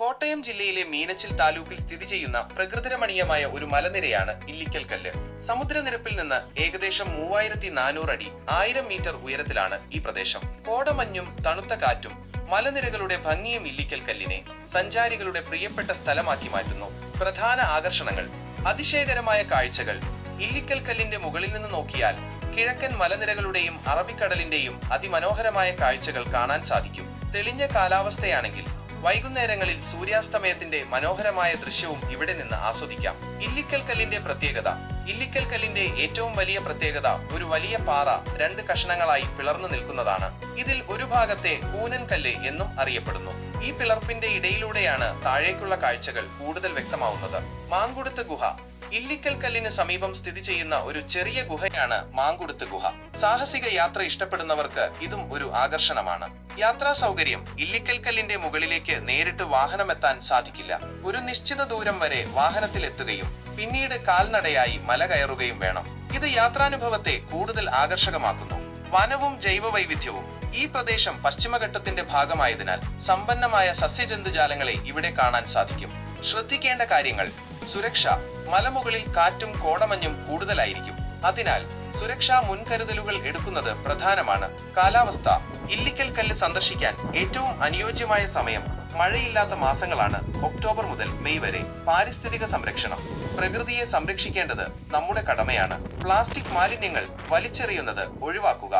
കോട്ടയം ജില്ലയിലെ മീനച്ചിൽ താലൂക്കിൽ സ്ഥിതി ചെയ്യുന്ന പ്രകൃതിരമണീയമായ ഒരു മലനിരയാണ് ഇല്ലിക്കൽ കല്ല്. സമുദ്രനിരപ്പിൽ നിന്ന് ഏകദേശം 3400 അടി 1000 മീറ്റർ ഉയരത്തിലാണ് ഈ പ്രദേശം. കോടമഞ്ഞും തണുത്ത കാറ്റും മലനിരകളുടെ ഭംഗിയും ഇല്ലിക്കൽ കല്ലിനെ സഞ്ചാരികളുടെ പ്രിയപ്പെട്ട സ്ഥലമാക്കി മാറ്റുന്നു. പ്രധാന ആകർഷണങ്ങൾ: അതിശയകരമായ കാഴ്ചകൾ. ഇല്ലിക്കൽ കല്ലിന്റെ മുകളിൽ നിന്ന് നോക്കിയാൽ കിഴക്കൻ മലനിരകളുടെയും അറബിക്കടലിന്റെയും അതിമനോഹരമായ കാഴ്ചകൾ കാണാൻ സാധിക്കും. തെളിഞ്ഞ കാലാവസ്ഥയാണെങ്കിൽ വൈകുന്നേരങ്ങളിൽ സൂര്യാസ്തമയത്തിന്റെ മനോഹരമായ ദൃശ്യവും ഇവിടെ നിന്ന് ആസ്വദിക്കാം. ഇല്ലിക്കൽ കല്ലിന്റെ പ്രത്യേകത: ഇല്ലിക്കൽ കല്ലിന്റെ ഏറ്റവും വലിയ പ്രത്യേകത ഒരു വലിയ പാറ 2 കഷണങ്ങളായി പിളർന്നു നിൽക്കുന്നതാണ്. ഇതിൽ ഒരു ഭാഗത്തെ കൂനൻ കല്ല് എന്നും അറിയപ്പെടുന്നു. ഈ പിളർപ്പിന്റെ ഇടയിലൂടെയാണ് താഴേക്കുള്ള കാഴ്ചകൾ കൂടുതൽ വ്യക്തമാവുന്നത്. മാങ്കുടുത്ത് ഗുഹ. ഇല്ലിക്കൽ കല്ലിന് സമീപം സ്ഥിതി ചെയ്യുന്ന ഒരു ചെറിയ ഗുഹയാണ് മാങ്കുടുത്ത് ഗുഹ. സാഹസിക യാത്ര ഇഷ്ടപ്പെടുന്നവർക്ക് ഇതും ഒരു ആകർഷണമാണ്. യാത്രാ സൗകര്യം: ഇല്ലിക്കൽ കല്ലിന്റെ മുകളിലേക്ക് നേരിട്ട് വാഹനമെത്താൻ സാധിക്കില്ല. ഒരു നിശ്ചിത ദൂരം വരെ വാഹനത്തിലെത്തുകയും പിന്നീട് കാൽനടയായി മല കയറുകയും വേണം. ഇത് യാത്രാനുഭവത്തെ കൂടുതൽ ആകർഷകമാക്കുന്നു. വനവും ജൈവവൈവിധ്യവും. ഈ പ്രദേശം പശ്ചിമഘട്ടത്തിന്റെ ഭാഗമായതിനാൽ സമ്പന്നമായ സസ്യജന്തുജാലങ്ങളെ ഇവിടെ കാണാൻ സാധിക്കും. ശ്രദ്ധിക്കേണ്ട കാര്യങ്ങൾ: സുരക്ഷ. മലമുകളിൽ കാറ്റും കോടമഞ്ഞും കൂടുതലായിരിക്കും. അതിനാൽ സുരക്ഷാ മുൻകരുതലുകൾ എടുക്കുന്നത് പ്രധാനമാണ്. കാലാവസ്ഥ: ഇല്ലിക്കൽ കല്ല് സന്ദർശിക്കാൻ ഏറ്റവും അനുയോജ്യമായ സമയം മഴയില്ലാത്ത മാസങ്ങളാണ്, ഒക്ടോബർ മുതൽ മെയ് വരെ. പാരിസ്ഥിതിക സംരക്ഷണം: പ്രകൃതിയെ സംരക്ഷിക്കേണ്ടത് നമ്മുടെ കടമയാണ്. പ്ലാസ്റ്റിക് മാലിന്യങ്ങൾ വലിച്ചെറിയുന്നത് ഒഴിവാക്കുക.